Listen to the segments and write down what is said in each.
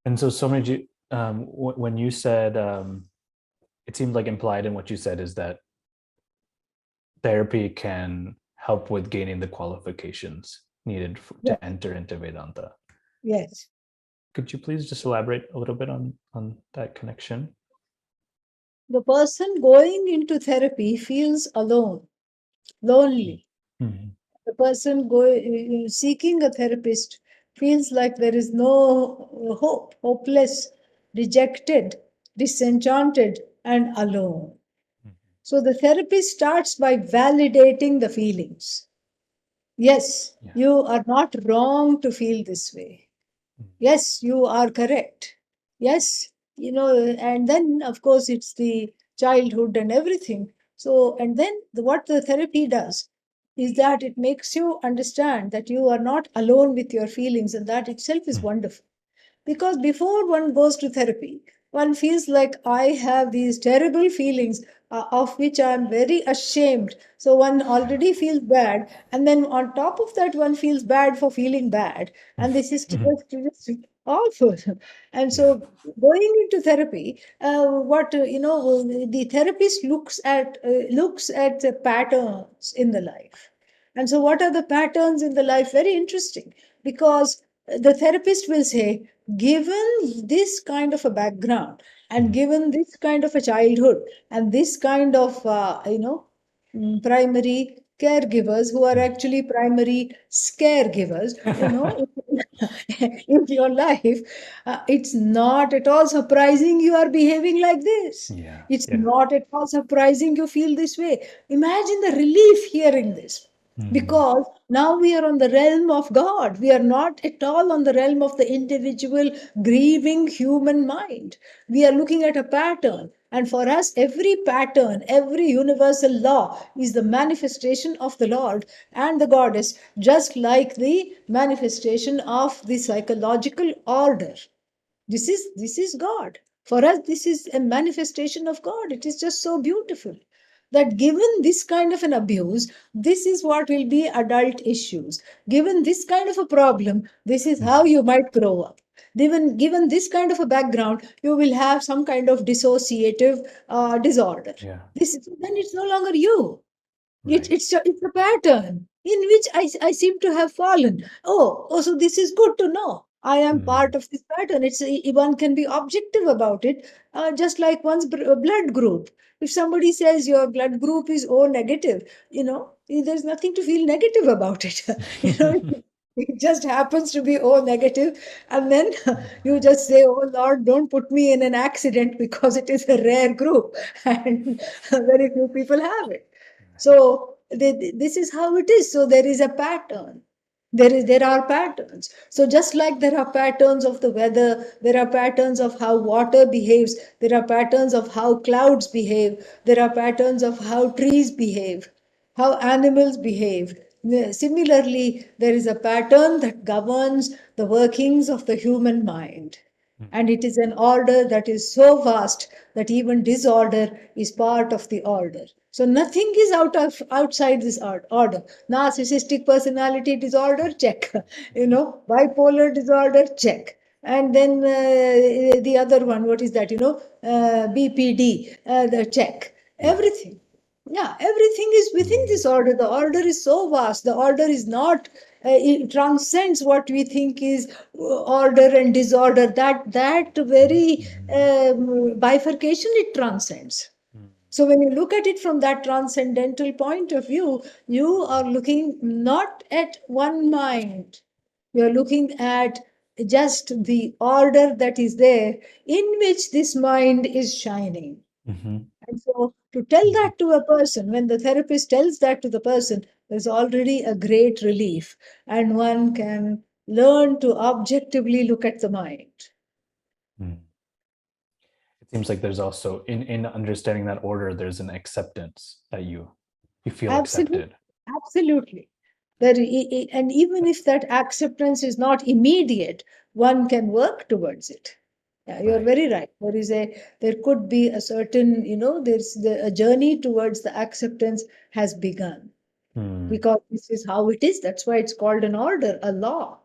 And so Swamiji, when you said, it seemed like implied in what you said is that therapy can help with gaining the qualifications needed Yes. to enter into Vedanta. Yes. Could you please just elaborate a little bit on that connection? The person going into therapy feels alone, lonely. Mm-hmm. The person seeking a therapist feels like there is no hope, hopeless, rejected, disenchanted, and alone. So the therapist starts by validating the feelings. Yes, Yeah. you are not wrong to feel this way. Yes, you are correct. Yes, and then of course it's the childhood and everything. So, and then what the therapy does is that it makes you understand that you are not alone with your feelings, and that itself is wonderful. Because before one goes to therapy, one feels like I have these terrible feelings of which I am very ashamed. So one already feels bad. And then on top of that, one feels bad for feeling bad. And this is just awful. And so going into therapy, the therapist looks at the patterns in the life. And so what are the patterns in the life? Very interesting, because the therapist will say, given this kind of a background and given this kind of a childhood and this kind of primary caregivers who are actually primary scaregivers, in your life, it's not at all surprising you are behaving like this. Yeah. It's Yeah. not at all surprising you feel this way. Imagine the relief hearing this. Because now we are on the realm of God. We are not at all on the realm of the individual grieving human mind. We are looking at a pattern. And for us, every pattern, every universal law is the manifestation of the Lord and the Goddess, just like the manifestation of the psychological order. This is God. For us, this is a manifestation of God. It is just so beautiful that given this kind of an abuse, this is what will be adult issues. Given this kind of a problem, this is how you might grow up. Given this kind of a background, you will have some kind of dissociative disorder. Yeah. Then it's no longer you. Right. It's a pattern in which I seem to have fallen. Oh, so this is good to know. I am part of this pattern. One can be objective about it, just like one's blood group. If somebody says your blood group is O negative, there's nothing to feel negative about it. It just happens to be O negative, and then you just say, "Oh Lord, don't put me in an accident because it is a rare group, and very few people have it." So this is how it is. So there is a pattern. There are patterns. So just like there are patterns of the weather, there are patterns of how water behaves, there are patterns of how clouds behave, there are patterns of how trees behave, how animals behave. Similarly, there is a pattern that governs the workings of the human mind. And it is an order that is so vast that even disorder is part of the order. So nothing is outside this order. Narcissistic personality disorder, check. Bipolar disorder, check. And then the other one, what is that? BPD, the check. Everything. Yeah, everything is within this order. The order is so vast. The order is not, it transcends what we think is order and disorder. That very bifurcation, it transcends. So when you look at it from that transcendental point of view, you are looking not at one mind. You are looking at just the order that is there in which this mind is shining. And so to tell that to a person, when the therapist tells that to the person, there's already a great relief, and one can learn to objectively look at the mind. It seems like there's also in understanding that order, there's an acceptance that you feel accepted. Absolutely. And even if that acceptance is not immediate, one can work towards it. Yeah, you're very right. There could be a certain, a journey towards the acceptance has begun. Because this is how it is. That's why it's called an order, a law.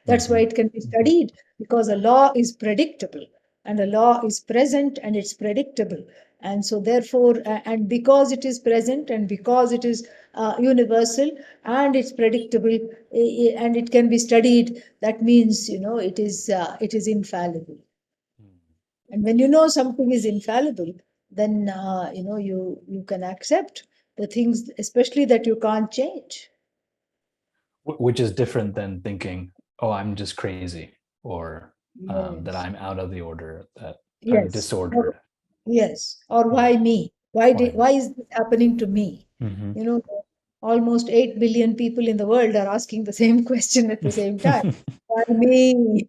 That's why Mhm. it can be studied, because a law is predictable, and a law is present and it's predictable. And so, therefore, and because it is present and because it is universal and it's predictable, and it can be studied, that means, it is infallible. And when you know something is infallible, then you can accept the things, especially that you can't change. Which is different than thinking, oh, I'm just crazy, or that Yes. I'm out of the order, that I'm Yes. disordered. Yes. Or Yeah. why me? Why Why why me? is this happening to me? Mhm. You know, almost 8 billion people in the world are asking the same question at the same time. Why me?